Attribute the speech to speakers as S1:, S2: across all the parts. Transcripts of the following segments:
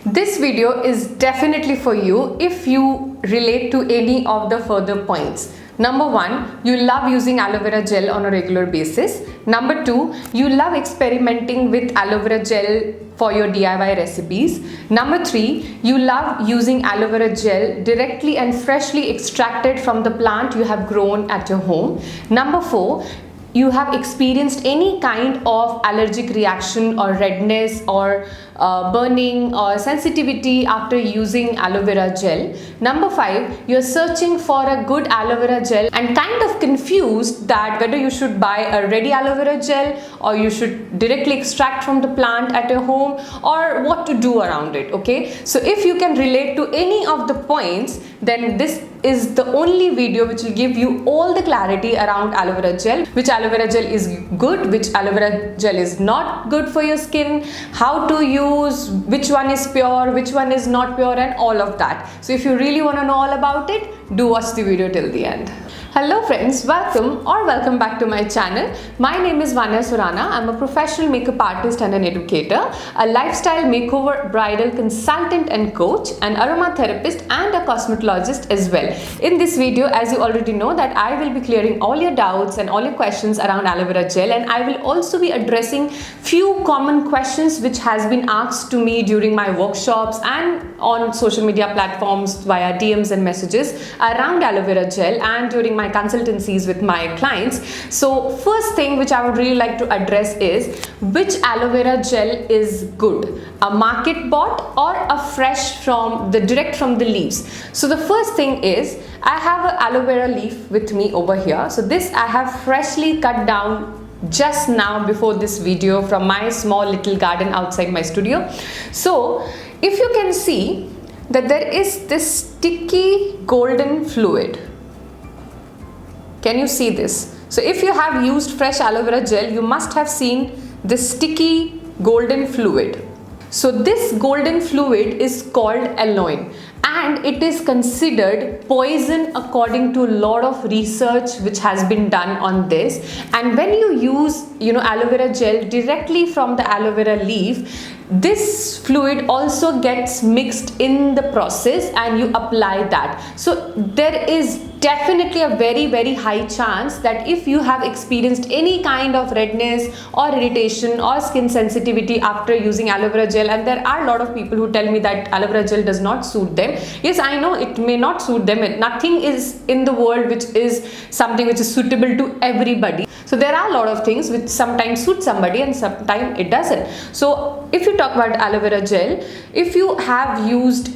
S1: This video is definitely for you if you relate to any of the further points. Number one, you love using aloe vera gel on a regular basis. Number two, you love experimenting with aloe vera gel for your DIY recipes. Number three, you love using aloe vera gel directly and freshly extracted from the plant you have grown at your home. Number four, you have experienced any kind of allergic reaction or redness or burning or sensitivity after using aloe vera gel. Number five, you're searching for a good aloe vera gel and kind of confused that whether you should buy a ready aloe vera gel or you should directly extract from the plant at your home, or what to do around it. Okay, so if you can relate to any of the points, then this is the only video which will give you all the clarity around aloe vera gel, which aloe vera gel is good, which aloe vera gel is not good for your skin, how to use, which one is pure, which one is not pure, and all of that. So if you really want to know all about it, do watch the video till the end. Hello friends, welcome back to my channel. My name is Vanya Surana. I'm a professional makeup artist and an educator, a lifestyle makeover bridal consultant and coach, an aromatherapist and a cosmetologist as well. In this video, as you already know, that I will be clearing all your doubts and all your questions around aloe vera gel, and I will also be addressing few common questions which has been asked to me during my workshops and on social media platforms via DMs and messages around aloe vera gel and during my consultancies with my clients. So first thing which I would really like to address is which aloe vera gel is good, a market bought or a fresh from the direct from the leaves. So the first thing is, I have an aloe vera leaf with me over here. So this I have freshly cut down just now before this video from my small little garden outside my studio. So if you can see that there is this sticky golden fluid. Can you see this? So if you have used fresh aloe vera gel, you must have seen this sticky golden fluid. So this golden fluid is called aloin, and it is considered poison according to a lot of research which has been done on this. And when you use aloe vera gel directly from the aloe vera leaf, this fluid also gets mixed in the process and you apply that. So there is definitely a very high chance that if you have experienced any kind of redness or irritation or skin sensitivity after using aloe vera gel, and there are a lot of people who tell me that aloe vera gel does not suit them. Yes, I know it may not suit them. Nothing is in the world which is something which is suitable to everybody. So there are a lot of things which sometimes suit somebody and sometimes it doesn't. So if you talk about aloe vera gel, if you have used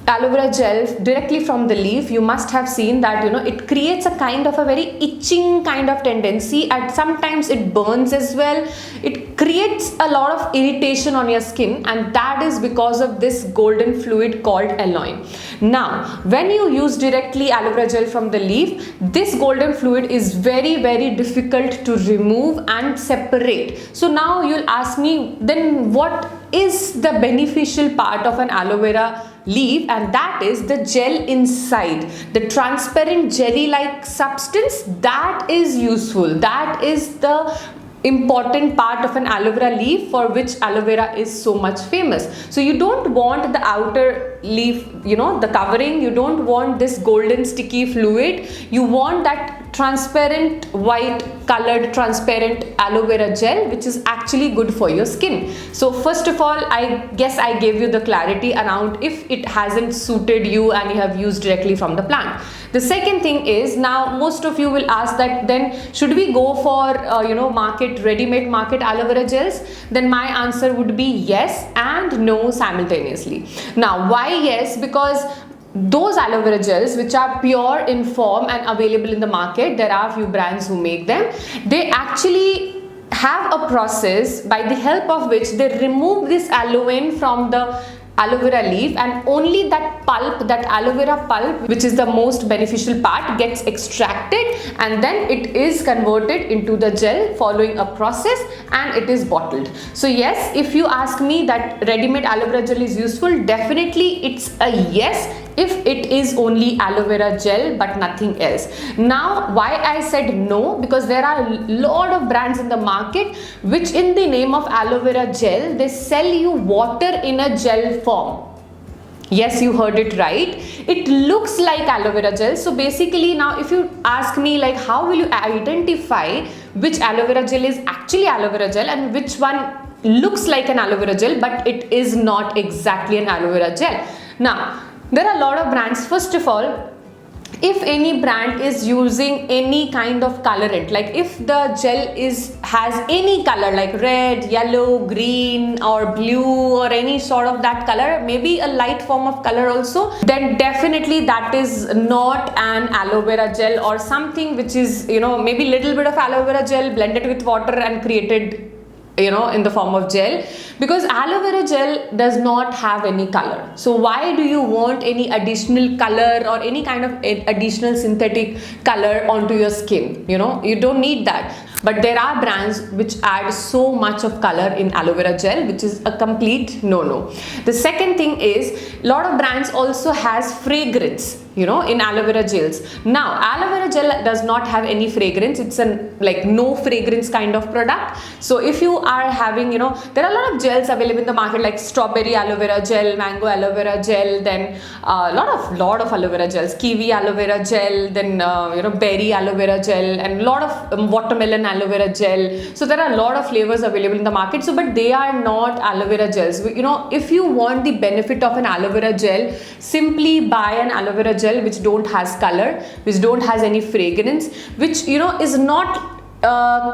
S1: aloe vera gel directly from the leaf, you must have seen that it creates a kind of a very itching kind of tendency, and sometimes it burns as well. It creates a lot of irritation on your skin, and that is because of this golden fluid called aloin. Now when you use directly aloe vera gel from the leaf, this golden fluid is very difficult to remove and separate. So now you'll ask me, then what is the beneficial part of an aloe vera leaf? And that is the gel inside, the transparent jelly like substance that is useful. That is the important part of an aloe vera leaf for which aloe vera is so much famous. So you don't want the outer leaf, the covering, you don't want this golden sticky fluid, you want that transparent white colored transparent aloe vera gel which is actually good for your skin. So first of all, I guess I gave you the clarity around if it hasn't suited you and you have used directly from the plant. The second thing is, now most of you will ask that then should we go for ready-made market aloe vera gels? Then my answer would be yes and no simultaneously. Now why yes? Because those aloe vera gels which are pure in form and available in the market, there are a few brands who make them, they actually have a process by the help of which they remove this aloin from the aloe vera leaf, and only that pulp, that aloe vera pulp, which is the most beneficial part, gets extracted, and then it is converted into the gel following a process, and it is bottled. So yes, if you ask me that ready-made aloe vera gel is useful, definitely it's a yes if it is only aloe vera gel but nothing else. Now, why I said no, because there are a lot of brands in the market which in the name of aloe vera gel, they sell you water in a gel form. Yes, you heard it right. It looks like aloe vera gel. So basically now if you ask me like how will you identify which aloe vera gel is actually aloe vera gel and which one looks like an aloe vera gel but it is not exactly an aloe vera gel. Now, there are a lot of brands. First of all, if any brand is using any kind of colorant, like if the gel has any color like red, yellow, green or blue or any sort of that color, maybe a light form of color also, then definitely that is not an aloe vera gel or something which is, maybe little bit of aloe vera gel blended with water and created in the form of gel, because aloe vera gel does not have any color. So why do you want any additional color or any kind of additional synthetic color onto your skin? You don't need that. But there are brands which add so much of color in aloe vera gel, which is a complete no-no. The second thing is, a lot of brands also has fragrance, in aloe vera gels. Now, aloe vera gel does not have any fragrance. It's like no fragrance kind of product. So if you are having, there are a lot of gels available in the market like strawberry aloe vera gel, mango aloe vera gel, then a lot of aloe vera gels, kiwi aloe vera gel, then berry aloe vera gel, and a lot of watermelon aloe vera gel. So there are a lot of flavors available in the market. So but they are not aloe vera gels. If you want the benefit of an aloe vera gel, simply buy an aloe vera gel which don't has color, which don't has any fragrance, which is not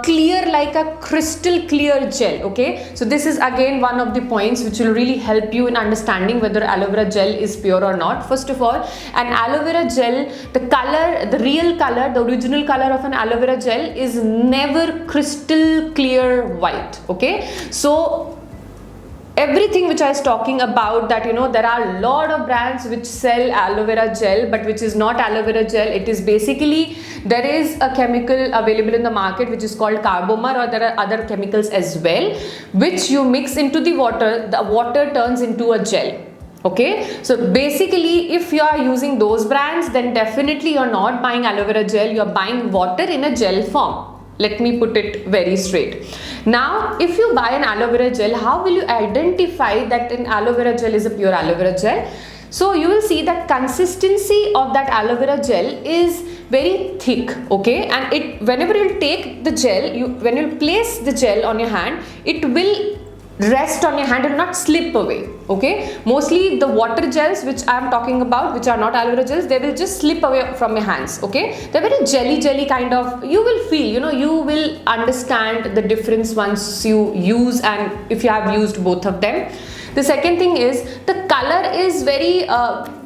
S1: clear like a crystal clear gel. Okay, so this is again one of the points which will really help you in understanding whether aloe vera gel is pure or not. First of all, an aloe vera gel, the color, the real color, the original color of an aloe vera gel is never crystal clear white. Okay, so everything which I was talking about, that there are a lot of brands which sell aloe vera gel but which is not aloe vera gel. It is basically, there is a chemical available in the market which is called Carbomer, or there are other chemicals as well, which you mix into the water turns into a gel. Okay, so basically if you are using those brands, then definitely you're not buying aloe vera gel, you're buying water in a gel form. Let me put it very straight. Now, if you buy an aloe vera gel, how will you identify that an aloe vera gel is a pure aloe vera gel? So you will see that consistency of that aloe vera gel is very thick, okay, and whenever you take the gel, when you place the gel on your hand, it will rest on your hand and not slip away. Okay, mostly the water gels which I am talking about, which are not aloe vera gels, they will just slip away from your hands. Okay, they're very jelly kind of. You will feel, you will understand the difference once you use and if you have used both of them. The second thing is the color is very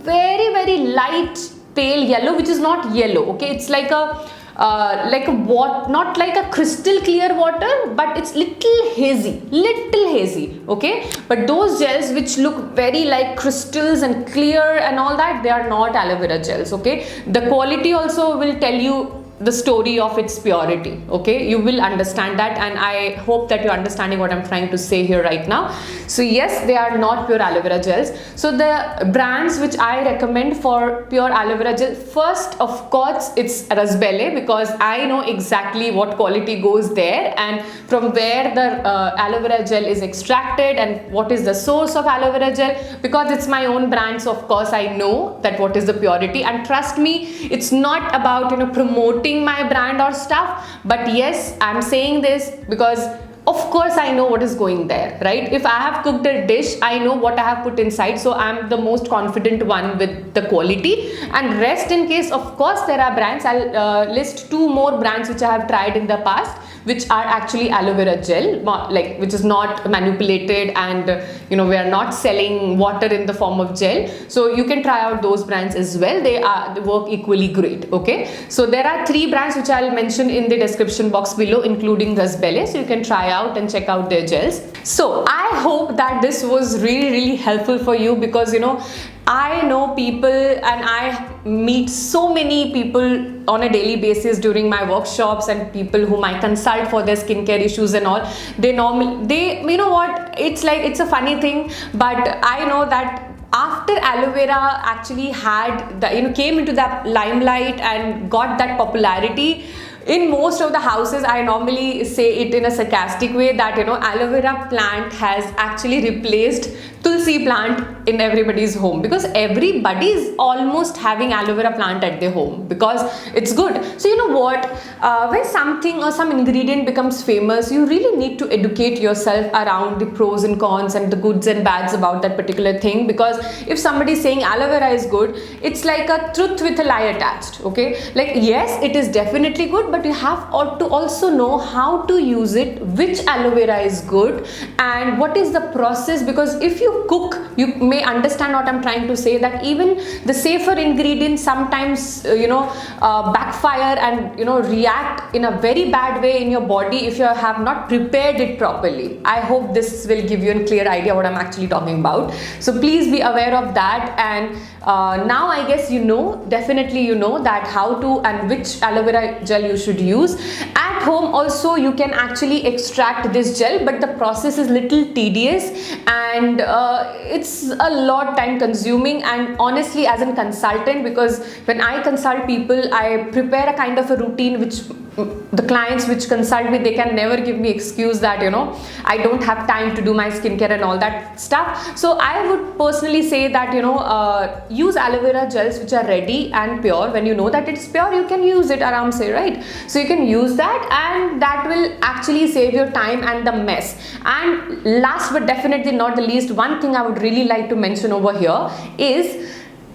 S1: very light pale yellow, which is not yellow. Okay, it's like a not like a crystal clear water, but it's little hazy. Okay, but those gels which look very like crystals and clear and all that, they are not aloe vera gels. Okay, the quality also will tell you the story of its purity. Okay, you will understand that, and I hope that you're understanding what I'm trying to say here right now. So yes, they are not pure aloe vera gels. So the brands which I recommend for pure aloe vera gel, first of course it's Rus Belle, because I know exactly what quality goes there and from where the aloe vera gel is extracted and what is the source of aloe vera gel, because it's my own brand. So of course I know that what is the purity, and trust me, it's not about promoting my brand or stuff, but yes, I'm saying this because of course I know what is going there, right? If I have cooked a dish, I know what I have put inside, so I'm the most confident one with the quality. And rest in case, of course there are brands, I'll list 2 more brands which I have tried in the past, which are actually aloe vera gel, which is not manipulated, and we are not selling water in the form of gel. So you can try out those brands as well. They work equally great. Okay, so there are 3 brands which I'll mention in the description box below, including Rus Belle, so you can try out and check out their gels. So I hope that this was really helpful for you, because I know people and I meet so many people on a daily basis during my workshops, and people whom I consult for their skincare issues and all. They it's a funny thing, but I know that after aloe vera actually had the, came into that limelight and got that popularity, in most of the houses, I normally say it in a sarcastic way that aloe vera plant has actually replaced tulsi plant in everybody's home, because everybody is almost having aloe vera plant at their home because it's good. So you know what, when something or some ingredient becomes famous, you really need to educate yourself around the pros and cons and the goods and bads about that particular thing, because if somebody is saying aloe vera is good, it's like a truth with a lie attached. Okay, like yes, it is definitely good, but you have to also know how to use it, which aloe vera is good and what is the process, because if you cook, you may understand what I'm trying to say, that even the safer ingredients sometimes backfire and react in a very bad way in your body if you have not prepared it properly. I hope this will give you a clear idea what I'm actually talking about. So please be aware of that, and now I guess definitely that how to and which aloe vera gel you should use. At home also you can actually extract this gel, but the process is little tedious and it's a lot time consuming. And honestly, as a consultant, because when I consult people, I prepare a kind of a routine which the clients which consult me, they can never give me excuse that I don't have time to do my skincare and all that stuff. So I would personally say that use aloe vera gels which are ready and pure. When you know that it's pure, you can use it aram se, right? So you can use that, and that will actually save your time and the mess. And last but definitely not the least, one thing I would really like to mention over here is,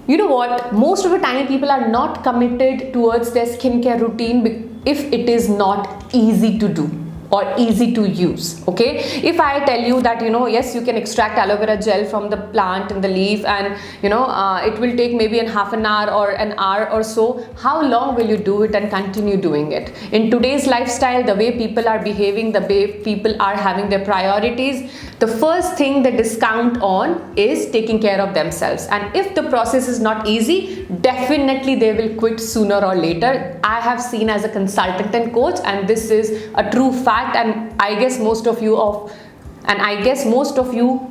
S1: you know what, most of the time people are not committed towards their skincare routine if it is not easy to do or easy to use. Okay, if I tell you that yes, you can extract aloe vera gel from the plant and the leaf, and it will take maybe in half an hour or an hour or so, how long will you do it and continue doing it? In today's lifestyle, the way people are behaving, the way people are having their priorities, the first thing they discount on is taking care of themselves. And if the process is not easy, definitely they will quit sooner or later. I have seen as a consultant and coach, and this is a true fact, and I guess most of you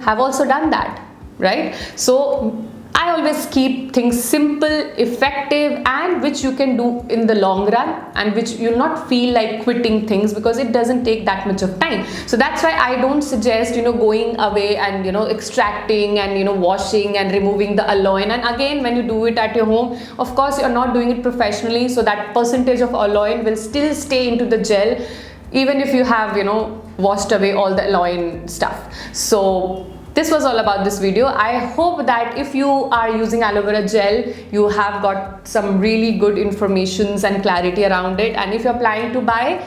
S1: have also done that, right? So I always keep things simple, effective, and which you can do in the long run, and which you'll not feel like quitting things because it doesn't take that much of time. So that's why I don't suggest going away and extracting and washing and removing the aloin. And again, when you do it at your home, of course you're not doing it professionally, so that percentage of aloin will still stay into the gel even if you have washed away all the aloin stuff. So this was all about this video. I hope that if you are using aloe vera gel, you have got some really good informations and clarity around it. And if you're planning to buy,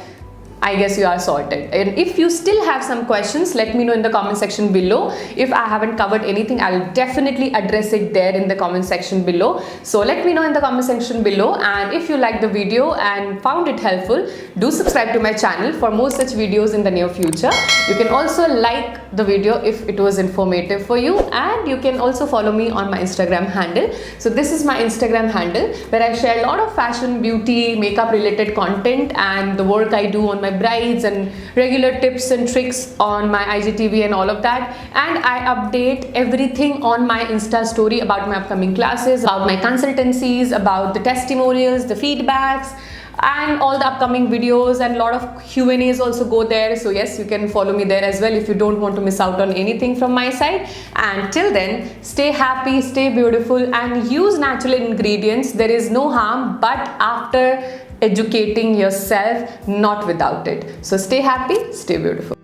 S1: I guess you are sorted. And if you still have some questions, let me know in the comment section below. If I haven't covered anything, I'll definitely address it there in the comment section below. So let me know in the comment section below. And if you liked the video and found it helpful, do subscribe to my channel for more such videos in the near future. You can also like the video if it was informative for you, and you can also follow me on my Instagram handle. So this is my Instagram handle where I share a lot of fashion, beauty, makeup related content and the work I do on my brides and regular tips and tricks on my IGTV and all of that. And I update everything on my Insta story about my upcoming classes, about my consultancies, about the testimonials, the feedbacks, and all the upcoming videos, and a lot of Q&As also go there. So yes, you can follow me there as well if you don't want to miss out on anything from my side. And till then, stay happy, stay beautiful, and use natural ingredients. There is no harm, but after educating yourself, not without it. So stay happy, stay beautiful.